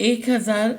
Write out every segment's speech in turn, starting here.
1000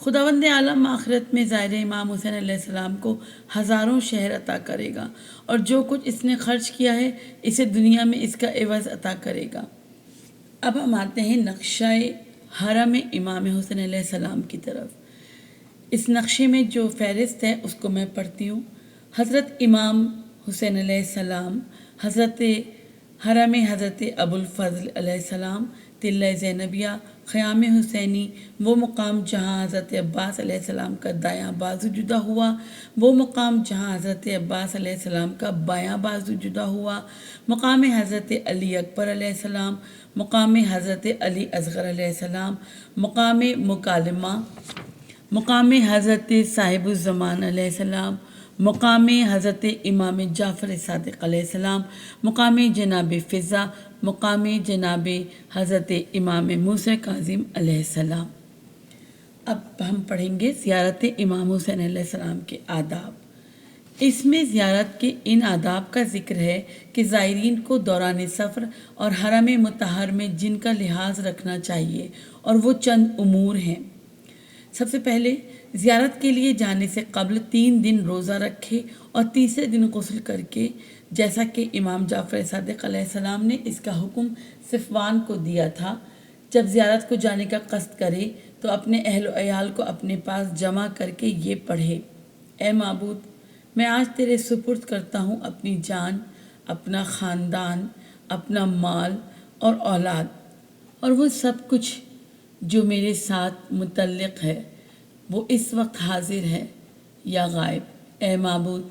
خداوند عالم آخرت میں زائر امام حسین علیہ السلام کو ہزاروں شہر عطا کرے گا اور جو کچھ اس نے خرچ کیا ہے اسے دنیا میں اس کا عوض عطا کرے گا۔ اب ہم آتے ہیں نقشہ حرم امام حسین علیہ السلام کی طرف۔ اس نقشے میں جو فہرست ہے اس کو میں پڑھتی ہوں۔ حضرت امام حسین علیہ السلام، حضرت حرم حضرت ابوالفضل علیہ السلام، تلہ زینبیہ، خیام حسینی، وہ مقام جہاں حضرت عباس علیہ السلام کا دایاں بازو جدا ہوا، وہ مقام جہاں حضرت عباس علیہ السلام کا بایاں بازو جدا ہوا، مقام حضرت علی اکبر علیہ السلام، مقام حضرت علی اصغر علیہ السلام، مقام مکالمہ، مقام حضرت صاحب الزمان علیہ السلام، مقام حضرت امام جعفر صادق علیہ السلام، مقام جناب فضا، مقام جناب حضرت امام موسیٰ کاظم علیہ السلام۔ اب ہم پڑھیں گے زیارت امام حسین علیہ السلام کے آداب۔ اس میں زیارت کے ان آداب کا ذکر ہے کہ زائرین کو دوران سفر اور حرم مطہر میں جن کا لحاظ رکھنا چاہیے اور وہ چند امور ہیں۔ سب سے پہلے زیارت کے لیے جانے سے قبل 3 دن روزہ رکھے اور تیسرے دن غسل کر کے، جیسا کہ امام جعفر صادق علیہ السلام نے اس کا حکم صفوان کو دیا تھا، جب زیارت کو جانے کا قصد کرے تو اپنے اہل و عیال کو اپنے پاس جمع کر کے یہ پڑھے: اے معبود، میں آج تیرے سپرد کرتا ہوں اپنی جان، اپنا خاندان، اپنا مال اور اولاد اور وہ سب کچھ جو میرے ساتھ متعلق ہے، وہ اس وقت حاضر ہے یا غائب۔ اے معبود،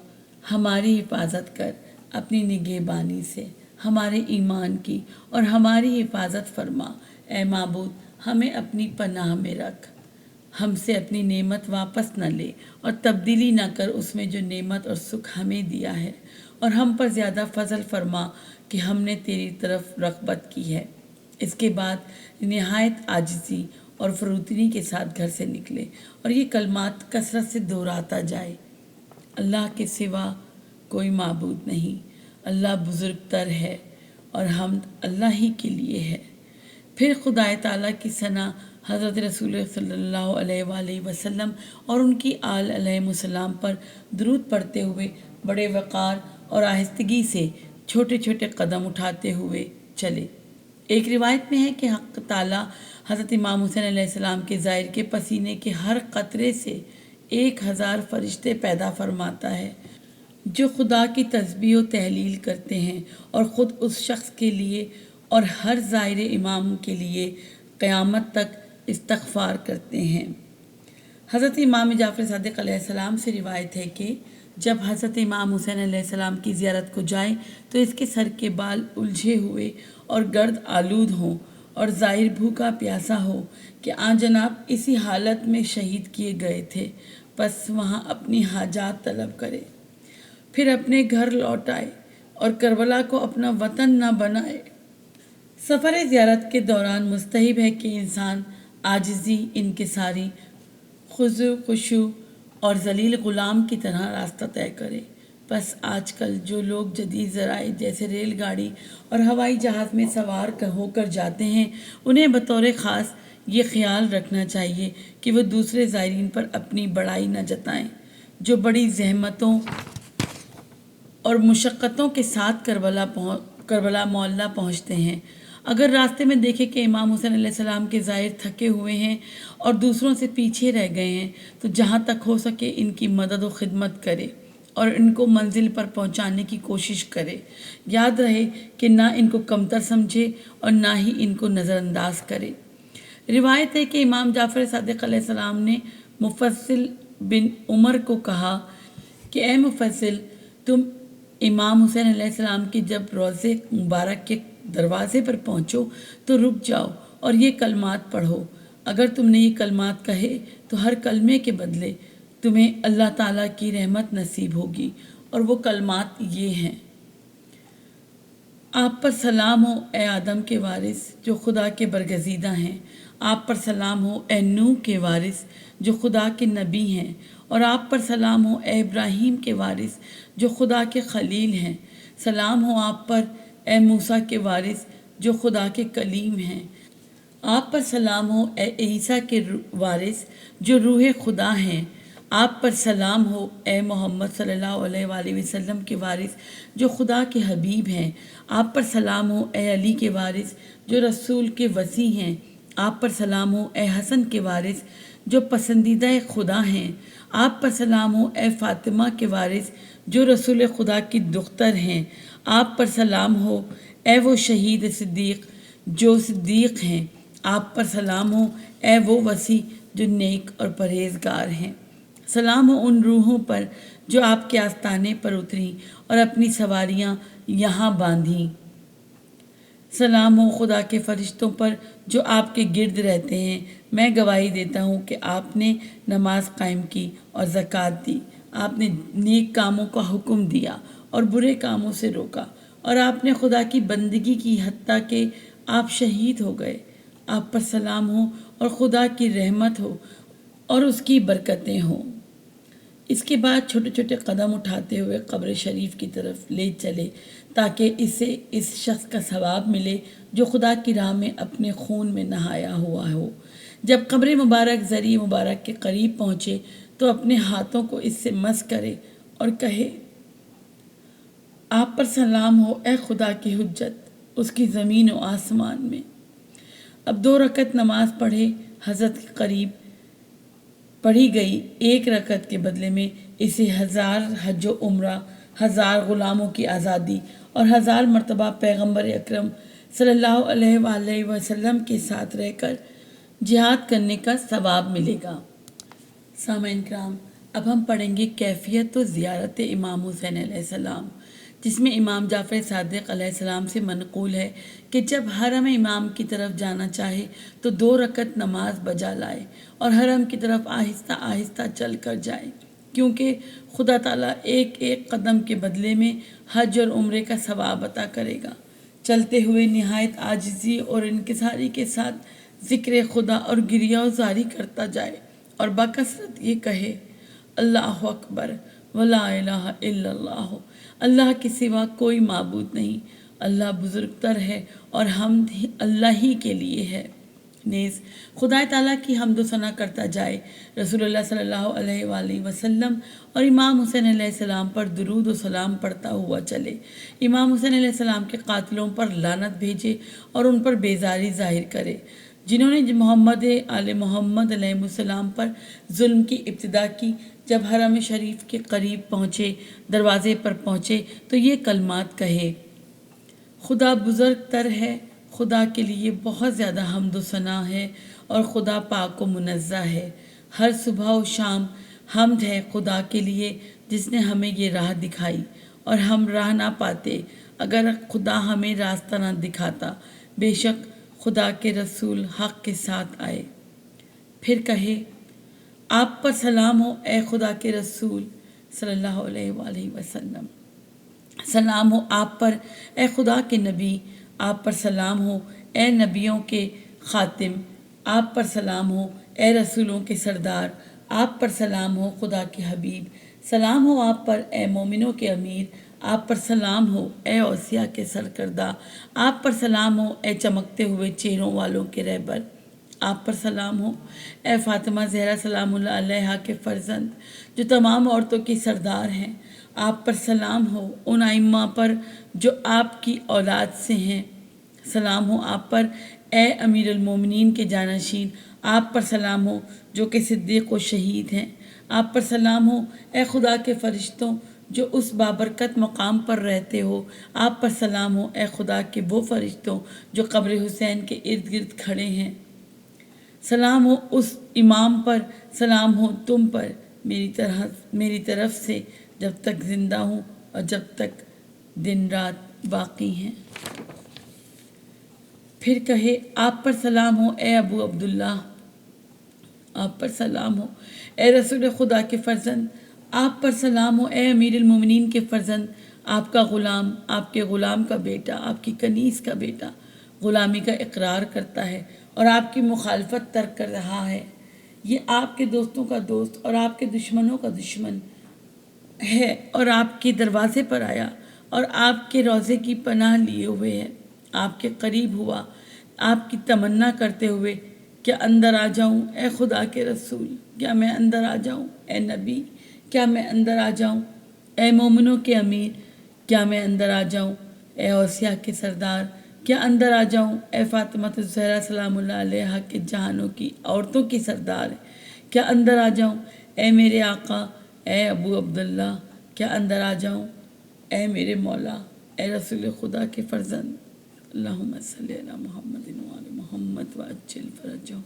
ہماری حفاظت کر اپنی نگہبانی سے، ہمارے ایمان کی اور ہماری حفاظت فرما۔ اے معبود، ہمیں اپنی پناہ میں رکھ، ہم سے اپنی نعمت واپس نہ لے اور تبدیلی نہ کر اس میں جو نعمت اور سکھ ہمیں دیا ہے، اور ہم پر زیادہ فضل فرما کہ ہم نے تیری طرف رغبت کی ہے۔ اس کے بعد نہایت عاجزی اور فروتنی کے ساتھ گھر سے نکلے اور یہ کلمات کثرت سے دہراتا جائے: اللہ کے سوا کوئی معبود نہیں، اللہ بزرگ تر ہے اور حمد اللہ ہی کے لیے ہے۔ پھر خدا تعالیٰ کی ثنا، حضرت رسول صلی اللہ علیہ وآلہ وسلم اور ان کی آل علیہ السلام پر درود پڑھتے ہوئے بڑے وقار اور آہستگی سے چھوٹے چھوٹے قدم اٹھاتے ہوئے چلے۔ ایک روایت میں ہے کہ حق تعالیٰ حضرت امام حسین علیہ السلام کے زائر کے پسینے کے ہر قطرے سے 1000 فرشتے پیدا فرماتا ہے جو خدا کی تسبیح و تحلیل کرتے ہیں اور خود اس شخص کے لیے اور ہر زائر امام کے لیے قیامت تک استغفار کرتے ہیں۔ حضرت امام جعفر صادق علیہ السلام سے روایت ہے کہ جب حضرت امام حسین علیہ السلام کی زیارت کو جائے تو اس کے سر کے بال الجھے ہوئے اور گرد آلود ہوں اور زائر بھوکا پیاسا ہو کہ آن جناب اسی حالت میں شہید کیے گئے تھے، بس وہاں اپنی حاجات طلب کرے، پھر اپنے گھر لوٹ آئے اور کربلا کو اپنا وطن نہ بنائے۔ سفر زیارت کے دوران مستحب ہے کہ انسان عاجزی، انکساری، خضوع، خشوع اور ذلیل غلام کی طرح راستہ طے کرے۔ بس آج کل جو لوگ جدید ذرائع جیسے ریل گاڑی اور ہوائی جہاز میں سوار ہو کر جاتے ہیں، انہیں بطور خاص یہ خیال رکھنا چاہیے کہ وہ دوسرے زائرین پر اپنی بڑائی نہ جتائیں، جو بڑی زحمتوں اور مشقتوں کے ساتھ کربلا معلیٰ پہنچتے ہیں۔ اگر راستے میں دیکھے کہ امام حسین علیہ السلام کے زائر تھکے ہوئے ہیں اور دوسروں سے پیچھے رہ گئے ہیں تو جہاں تک ہو سکے ان کی مدد و خدمت کرے اور ان کو منزل پر پہنچانے کی کوشش کرے۔ یاد رہے کہ نہ ان کو کمتر سمجھے اور نہ ہی ان کو نظر انداز کرے۔ روایت ہے کہ امام جعفر صادق علیہ السلام نے مفضل بن عمر کو کہا کہ اے مفضل، تم امام حسین علیہ السلام کی جب روضہ مبارک کے دروازے پر پہنچو تو رک جاؤ اور یہ کلمات پڑھو۔ اگر تم نے یہ کلمات کہے تو ہر کلمے کے بدلے تمہیں اللہ تعالیٰ کی رحمت نصیب ہوگی، اور وہ کلمات یہ ہیں: آپ پر سلام ہو اے آدم کے وارث جو خدا کے برگزیدہ ہیں، آپ پر سلام ہو اے نوح کے وارث جو خدا کے نبی ہیں، اور آپ پر سلام ہو اے ابراہیم کے وارث جو خدا کے خلیل ہیں، سلام ہو آپ پر اے موسیٰ کے وارث جو خدا کے کلیم ہیں، آپ پر سلام ہو اے عیسیٰ کے وارث جو روح خدا ہیں، آپ پر سلام ہو اے محمد صلی اللہ علیہ وآلہ وسلم کے وارث جو خدا کے حبیب ہیں، آپ پر سلام ہو اے علی کے وارث جو رسول کے وصی ہیں، آپ پر سلام ہو اے حسن کے وارث جو پسندیدہ خدا ہیں، آپ پر سلام ہو اے فاطمہ کے وارث جو رسول خدا کی دختر ہیں، آپ پر سلام ہو اے وہ شہید صدیق جو صدیق ہیں، آپ پر سلام ہو اے وہ وصی جو نیک اور پرہیزگار ہیں۔ سلام ہو ان روحوں پر جو آپ کے آستانے پر اتریں اور اپنی سواریاں یہاں باندھیں۔ سلام ہو خدا کے فرشتوں پر جو آپ کے گرد رہتے ہیں۔ میں گواہی دیتا ہوں کہ آپ نے نماز قائم کی اور زکوٰۃ دی، آپ نے نیک کاموں کا حکم دیا اور برے کاموں سے روکا، اور آپ نے خدا کی بندگی کی حتیٰ کہ آپ شہید ہو گئے۔ آپ پر سلام ہو اور خدا کی رحمت ہو اور اس کی برکتیں ہوں۔ اس کے بعد چھوٹے چھوٹے قدم اٹھاتے ہوئے قبر شریف کی طرف لے چلے تاکہ اسے اس شخص کا ثواب ملے جو خدا کی راہ میں اپنے خون میں نہایا ہوا ہو۔ جب قبر مبارک زری مبارک کے قریب پہنچے تو اپنے ہاتھوں کو اس سے مس کرے اور کہے: آپ پر سلام ہو اے خدا کی حجت اس کی زمین و آسمان میں۔ اب 2 رکعت نماز پڑھے حضرت کے قریب پڑھی گئی 1 رکعت کے بدلے میں اسے 1000 حج و عمرہ، 1000 غلاموں کی آزادی اور 1000 مرتبہ پیغمبر اکرم صلی اللہ علیہ وآلہ وسلم کے ساتھ رہ کر جہاد کرنے کا ثواب ملے گا۔ سامعین کرام، اب ہم پڑھیں گے کیفیت و زیارت امام حسین علیہ السلام، جس میں امام جعفر صادق علیہ السلام سے منقول ہے کہ جب حرم امام کی طرف جانا چاہے تو 2 رکعت نماز بجا لائے اور حرم کی طرف آہستہ آہستہ چل کر جائے، کیونکہ خدا تعالیٰ ایک ایک قدم کے بدلے میں حج اور عمرے کا ثواب عطا کرے گا۔ چلتے ہوئے نہایت عاجزی اور انکساری کے ساتھ ذکر خدا اور گریہ زاری کرتا جائے اور بکثرت یہ کہے: اللہ اکبر ولا الہ الا اللہ، اللہ کے سوا کوئی معبود نہیں، اللہ بزرگ تر ہے اور حمد اللہ ہی کے لیے ہے۔ نیز خدا تعالیٰ کی حمد و ثنا کرتا جائے، رسول اللہ صلی اللہ علیہ وآلہ وسلم اور امام حسین علیہ السلام پر درود و سلام پڑھتا ہوا چلے، امام حسین علیہ السلام کے قاتلوں پر لعنت بھیجے اور ان پر بیزاری ظاہر کرے، جنہوں نے محمد آل محمد علیہ السلام پر ظلم کی ابتدا کی۔ جب حرم شریف کے قریب پہنچے، دروازے پر پہنچے تو یہ کلمات کہے: خدا بزرگ تر ہے، خدا کے لیے بہت زیادہ حمد و ثنا ہے اور خدا پاک و منزہ ہے۔ ہر صبح و شام حمد ہے خدا کے لیے جس نے ہمیں یہ راہ دکھائی، اور ہم راہ نہ پاتے اگر خدا ہمیں راستہ نہ دکھاتا۔ بے شک خدا کے رسول حق کے ساتھ آئے۔ پھر کہے: آپ پر سلام ہو اے خدا کے رسول صلی اللہ علیہ وآلہ وسلم، سلام ہو آپ پر اے خدا کے نبی، آپ پر سلام ہو اے نبیوں کے خاتم، آپ پر سلام ہو اے رسولوں کے سردار، آپ پر سلام ہو خدا کے حبیب، سلام ہو آپ پر اے مومنوں کے امیر، آپ پر سلام ہو اے اوصیاء کے سرکردہ، آپ پر سلام ہو اے چمکتے ہوئے چہروں والوں کے رہبر، آپ پر سلام ہو اے فاطمہ زہرا سلام اللہ علیہا کے فرزند جو تمام عورتوں کی سردار ہیں، آپ پر سلام ہو ان ائمہ پر جو آپ کی اولاد سے ہیں، سلام ہو آپ پر اے امیر المومنین کے جانشین، آپ پر سلام ہو جو کہ صدیق و شہید ہیں، آپ پر سلام ہو اے خدا کے فرشتوں جو اس بابرکت مقام پر رہتے ہو، آپ پر سلام ہو اے خدا کے وہ فرشتوں جو قبر حسین کے ارد گرد کھڑے ہیں، سلام ہو اس امام پر، سلام ہو تم پر میری طرف سے جب تک زندہ ہوں اور جب تک دن رات باقی ہیں۔ پھر کہے: آپ پر سلام ہو اے ابو عبداللہ، آپ پر سلام ہو اے رسول خدا کے فرزند، آپ پر سلام ہو اے امیر المومنین کے فرزند، آپ کا غلام، آپ کے غلام کا بیٹا، آپ کی کنیز کا بیٹا غلامی کا اقرار کرتا ہے اور آپ کی مخالفت ترک کر رہا ہے۔ یہ آپ کے دوستوں کا دوست اور آپ کے دشمنوں کا دشمن ہے اور آپ کے دروازے پر آیا اور آپ کے روضے کی پناہ لیے ہوئے ہے، آپ کے قریب ہوا آپ کی تمنا کرتے ہوئے کیا اندر آ جاؤں اے خدا کے رسول، کیا میں اندر آ جاؤں اے نبی، کیا میں اندر آ جاؤں اے مومنوں کے امیر، کیا میں اندر آ جاؤں اے اوصیاء کے سردار، کیا اندر آ جاؤں اے فاطمہ الزہرا سلام اللہ علیہا کے جہانوں کی عورتوں کی سردار، کیا اندر آ جاؤں اے میرے آقا اے ابو عبداللہ، کیا اندر آ جاؤں اے میرے مولا اے رسول خدا کے فرزند، اللہم صلی علی محمد وعلی محمد وعجل فرجہم۔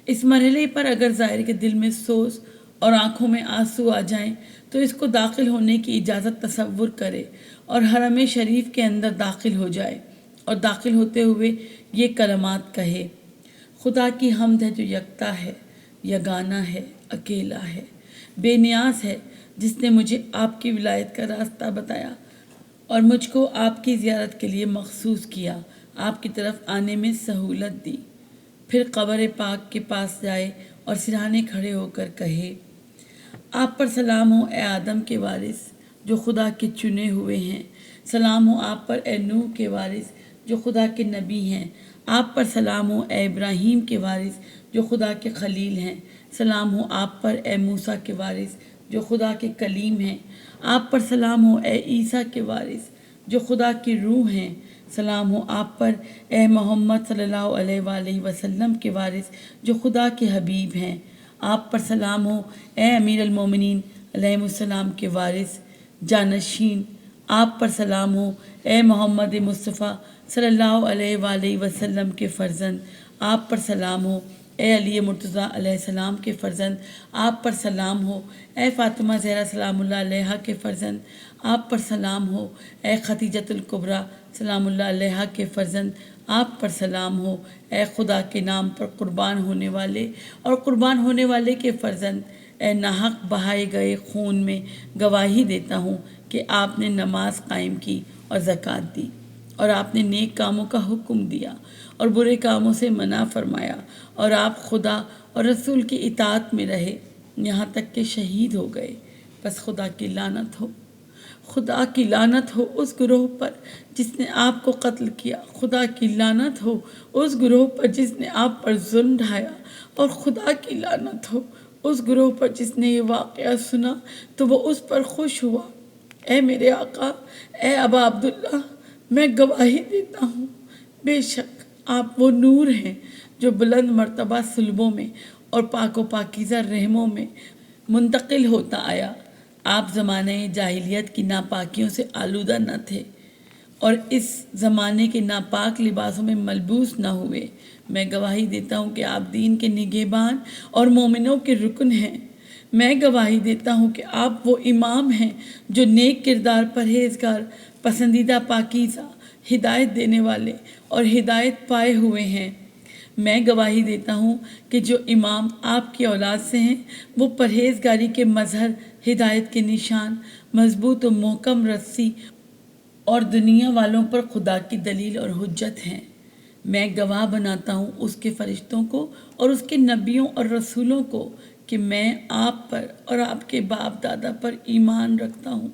اس مرحلے پر اگر ظاہر کے دل میں سوز اور آنکھوں میں آنسو آ جائیں تو اس کو داخل ہونے کی اجازت تصور کرے اور حرم شریف کے اندر داخل ہو جائے اور داخل ہوتے ہوئے یہ کلمات کہے: خدا کی حمد ہے جو یکتا ہے، یگانہ ہے، اکیلا ہے، بے نیاز ہے، جس نے مجھے آپ کی ولایت کا راستہ بتایا اور مجھ کو آپ کی زیارت کے لیے مخصوص کیا، آپ کی طرف آنے میں سہولت دی۔ پھر قبر پاک کے پاس جائے اور سرہانے کھڑے ہو کر کہے: آپ پر سلام ہو اے آدم کے وارث جو خدا کے چنے ہوئے ہیں، سلام ہو آپ پر اے نوح کے وارث جو خدا کے نبی ہیں، آپ پر سلام ہو اے ابراہیم کے وارث جو خدا کے خلیل ہیں، سلام ہو آپ پر اے موسیٰ کے وارث جو خدا کے کلیم ہیں، آپ پر سلام ہو اے عیسیٰ کے وارث جو خدا کی روح ہیں، سلام ہو آپ پر اے محمد صلی اللہ علیہ وآلہ وسلم کے وارث جو خدا کے حبیب ہیں، آپ پر سلام ہو اے امیر المومنین علیہ السلام کے وارث جانشین، آپ پر سلام ہو اے محمد مصطفیٰ صلی اللہ علیہ وآلہ وسلم کے فرزند، آپ پر سلام ہو اے علی مرتضیٰ علیہ السلام کے فرزند، آپ پر سلام ہو اے فاطمہ زہرا سلام اللہ علیہا کے فرزند، آپ پر سلام ہو اے خدیجۃ الکبریٰ سلام اللہ علیہا کے فرزند، آپ پر سلام ہو اے خدا کے نام پر قربان ہونے والے اور قربان ہونے والے کے فرزند، اے ناحق بہائے گئے خون میں گواہی دیتا ہوں کہ آپ نے نماز قائم کی اور زکوٰۃ دی اور آپ نے نیک کاموں کا حکم دیا اور برے کاموں سے منع فرمایا اور آپ خدا اور رسول کی اطاعت میں رہے یہاں تک کہ شہید ہو گئے۔ بس خدا کی لعنت ہو، خدا کی لعنت ہو اس گروہ پر جس نے آپ کو قتل کیا، خدا کی لعنت ہو اس گروہ پر جس نے آپ پر ظلم ڈھایا، اور خدا کی لعنت ہو اس گروہ پر جس نے یہ واقعہ سنا تو وہ اس پر خوش ہوا۔ اے میرے آقا، اے ابا عبداللہ، میں گواہی دیتا ہوں بے شک آپ وہ نور ہیں جو بلند مرتبہ صلبوں میں اور پاک و پاکیزہ رحموں میں منتقل ہوتا آیا۔ آپ زمانہ جاہلیت کی ناپاکیوں سے آلودہ نہ تھے اور اس زمانے کے ناپاک لباسوں میں ملبوس نہ ہوئے۔ میں گواہی دیتا ہوں کہ آپ دین کے نگہبان اور مومنوں کے رکن ہیں۔ میں گواہی دیتا ہوں کہ آپ وہ امام ہیں جو نیک کردار، پرہیزگار، پسندیدہ، پاکیزہ، ہدایت دینے والے اور ہدایت پائے ہوئے ہیں۔ میں گواہی دیتا ہوں کہ جو امام آپ کی اولاد سے ہیں وہ پرہیزگاری کے مظہر، ہدایت کے نشان، مضبوط و محکم رسی اور دنیا والوں پر خدا کی دلیل اور حجت ہیں۔ میں گواہ بناتا ہوں اس کے فرشتوں کو اور اس کے نبیوں اور رسولوں کو کہ میں آپ پر اور آپ کے باپ دادا پر ایمان رکھتا ہوں،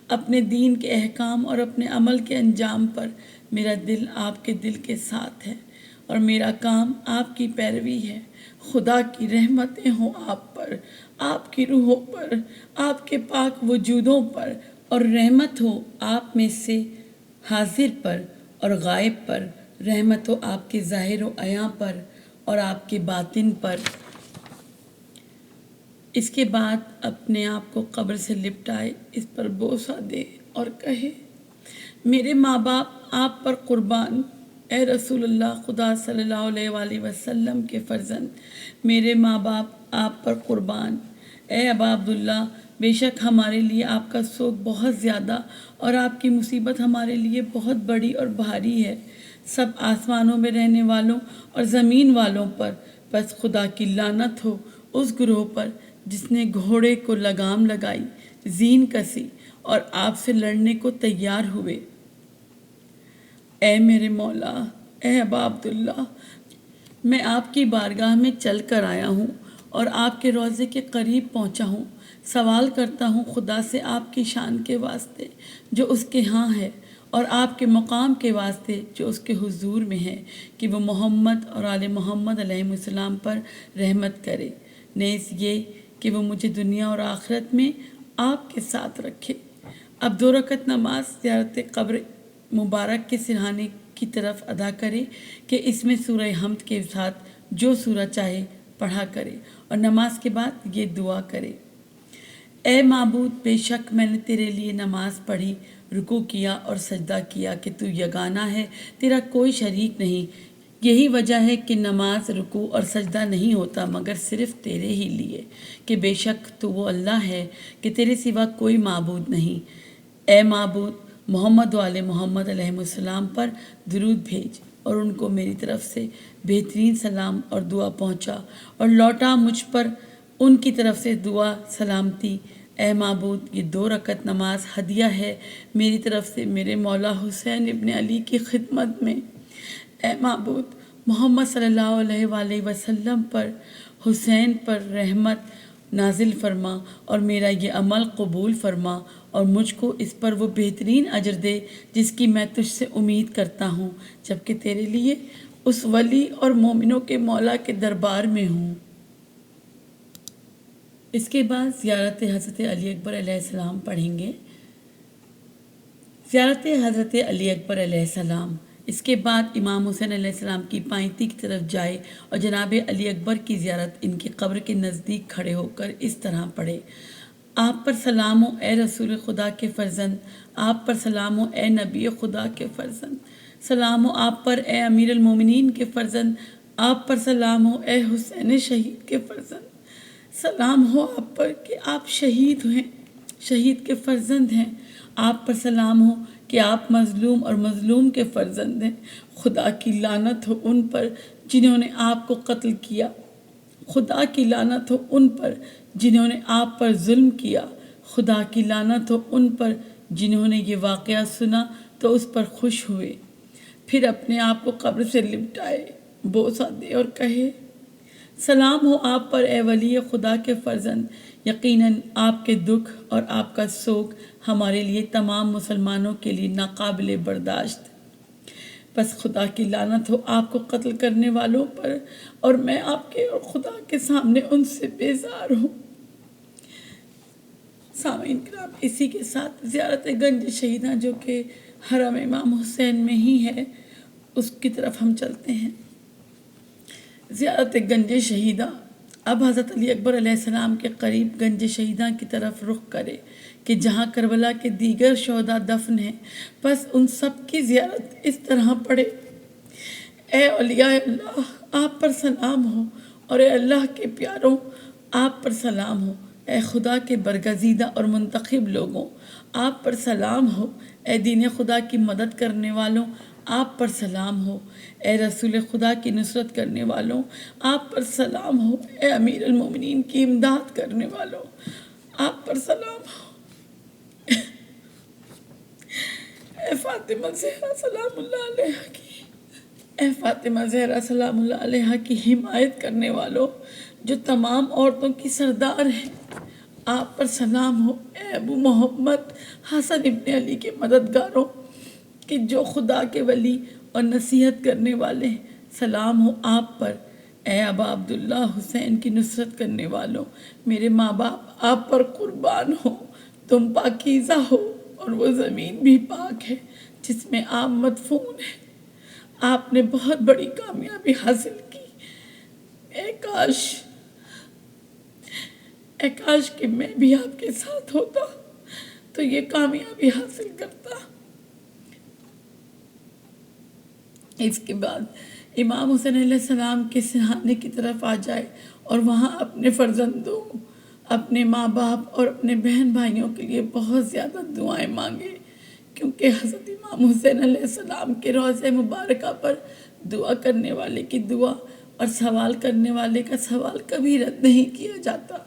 اپنے دین کے احکام اور اپنے عمل کے انجام پر۔ میرا دل آپ کے دل کے ساتھ ہے اور میرا کام آپ کی پیروی ہے۔ خدا کی رحمتیں ہوں آپ پر، آپ کی روحوں پر، آپ کے پاک وجودوں پر، اور رحمت ہو آپ میں سے حاضر پر اور غائب پر، رحمت ہو آپ کے ظاہر و عیاں پر اور آپ کے باطن پر۔ اس کے بعد اپنے آپ کو قبر سے لپٹائے، اس پر بوسہ دے اور کہے: میرے ماں باپ آپ پر قربان، اے رسول اللہ خدا صلی اللہ علیہ وآلہ وسلم کے فرزند، میرے ماں باپ آپ پر قربان۔ اے ابا عبداللہ، بے شک ہمارے لیے آپ کا سوگ بہت زیادہ اور آپ کی مصیبت ہمارے لیے بہت بڑی اور بھاری ہے، سب آسمانوں میں رہنے والوں اور زمین والوں پر۔ بس خدا کی لعنت ہو اس گروہ پر جس نے گھوڑے کو لگام لگائی، زین کسی اور آپ سے لڑنے کو تیار ہوئے۔ اے میرے مولا، اے ابا عبداللہ، میں آپ کی بارگاہ میں چل کر آیا ہوں اور آپ کے روضے کے قریب پہنچا ہوں۔ سوال کرتا ہوں خدا سے آپ کی شان کے واسطے جو اس کے ہاں ہے اور آپ کے مقام کے واسطے جو اس کے حضور میں ہے کہ وہ محمد اور آل محمد علیہ السلام پر رحمت کرے، نیز یہ کہ وہ مجھے دنیا اور آخرت میں آپ کے ساتھ رکھے۔ اب 2 رکعت نماز زیارت قبر مبارک کے سرہانے کی طرف ادا کرے کہ اس میں سورہ حمد کے ساتھ جو سورہ چاہے پڑھا کرے اور نماز کے بعد یہ دعا کرے: اے معبود، بے شک میں نے تیرے لیے نماز پڑھی، رکوع کیا اور سجدہ کیا کہ تو یگانہ ہے، تیرا کوئی شریک نہیں۔ یہی وجہ ہے کہ نماز، رکوع اور سجدہ نہیں ہوتا مگر صرف تیرے ہی لیے، کہ بے شک تو وہ اللہ ہے کہ تیرے سوا کوئی معبود نہیں۔ اے معبود، محمد و آل محمد علیہ السلام پر درود بھیج اور ان کو میری طرف سے بہترین سلام اور دعا پہنچا اور لوٹا مجھ پر ان کی طرف سے دعا سلامتی۔ اے معبود، یہ 2 رکعت نماز ہدیہ ہے میری طرف سے میرے مولا حسین ابن علی کی خدمت میں۔ اے معبود، محمد صلی اللہ علیہ وآلہ وسلم پر، حسین پر رحمت نازل فرما اور میرا یہ عمل قبول فرما اور مجھ کو اس پر وہ بہترین اجر دے جس کی میں تجھ سے امید کرتا ہوں، جبکہ تیرے لیے اس ولی اور مومنوں کے مولا کے دربار میں ہوں۔ اس کے بعد زیارت حضرت علی اکبر علیہ السلام پڑھیں گے۔ زیارت حضرت علی اکبر علیہ السلام۔ اس کے بعد امام حسین علیہ السلام کی پائنتی کی طرف جائے اور جناب علی اکبر کی زیارت ان کی قبر کے نزدیک کھڑے ہو کر اس طرح پڑھے: آپ پر سلام ہو اے رسول خدا کے فرزند، آپ پر سلام ہو اے نبی خدا کے فرزند، سلام ہو آپ پر اے امیر المومنین کے فرزند، آپ پر سلام ہو اے حسین شہید کے فرزند، سلام ہو آپ پر کہ آپ شہید ہیں، شہید کے فرزند ہیں، آپ پر سلام ہو کہ آپ مظلوم اور مظلوم کے فرزند ہیں، خدا کی لعنت ہو ان پر جنہوں نے آپ کو قتل کیا، خدا کی لعنت ہو ان پر جنہوں نے آپ پر ظلم کیا، خدا کی لعنت ہو ان پر جنہوں نے یہ واقعہ سنا تو اس پر خوش ہوئے، پھر اپنے آپ کو قبر سے لپٹائے، بوسہ دے اور کہے: سلام ہو آپ پر اے ولی خدا کے فرزند، یقیناً آپ کے دکھ اور آپ کا سوگ ہمارے لیے تمام مسلمانوں کے لیے ناقابل برداشت۔ بس خدا کی لعنت ہو آپ کو قتل کرنے والوں پر، اور میں آپ کے اور خدا کے سامنے ان سے بیزار ہوں۔ سامعین کرام، اسی کے ساتھ زیارت گنج شہیداں جو کہ حرم امام حسین میں ہی ہے، اس کی طرف ہم چلتے ہیں۔ زیارت گنج شہیداں۔ اب حضرت علی اکبر علیہ السلام کے قریب گنج شہیداں کی طرف رخ کرے کہ جہاں کربلا کے دیگر شہداء دفن ہیں، بس ان سب کی زیارت اس طرح پڑھے: اے اولیاء اللہ، آپ پر سلام ہو، اور اے اللہ کے پیاروں، آپ پر سلام ہو، اے خدا کے برگزیدہ اور منتخب لوگوں، آپ پر سلام ہو، اے دین خدا کی مدد کرنے والوں، آپ پر سلام ہو، اے رسول خدا کی نصرت کرنے والوں، آپ پر سلام ہو، اے امیر المومنین کی امداد کرنے والوں، آپ پر سلام ہو، اے فاطمہ زہرا سلام اللہ علیہا کی، اے فاطمہ زہرا سلام اللہ علیہا کی حمایت کرنے والوں جو تمام عورتوں کی سردار ہیں، آپ پر سلام ہو، اے ابو محمد حسن ابن علی کے مددگاروں کہ جو خدا کے ولی اور نصیحت کرنے والے ہیں، سلام ہو آپ پر، اے ابا عبداللہ حسین کی نصرت کرنے والوں، میرے ماں باپ آپ پر قربان ہو، تم پاکیزہ ہو اور وہ زمین بھی پاک ہے جس میں آپ مدفون ہیں، آپ نے بہت بڑی کامیابی حاصل کی، اے کاش کہ میں بھی آپ کے ساتھ ہوتا تو یہ کامیابی حاصل کرتا۔ اس کے بعد امام حسین علیہ السلام کے سرہانے کی طرف آ جائے اور وہاں اپنے فرزندوں، اپنے ماں باپ اور اپنے بہن بھائیوں کے لیے بہت زیادہ دعائیں مانگے، کیونکہ حضرت امام حسین علیہ السلام کے روضہ مبارکہ پر دعا کرنے والے کی دعا اور سوال کرنے والے کا سوال کبھی رد نہیں کیا جاتا۔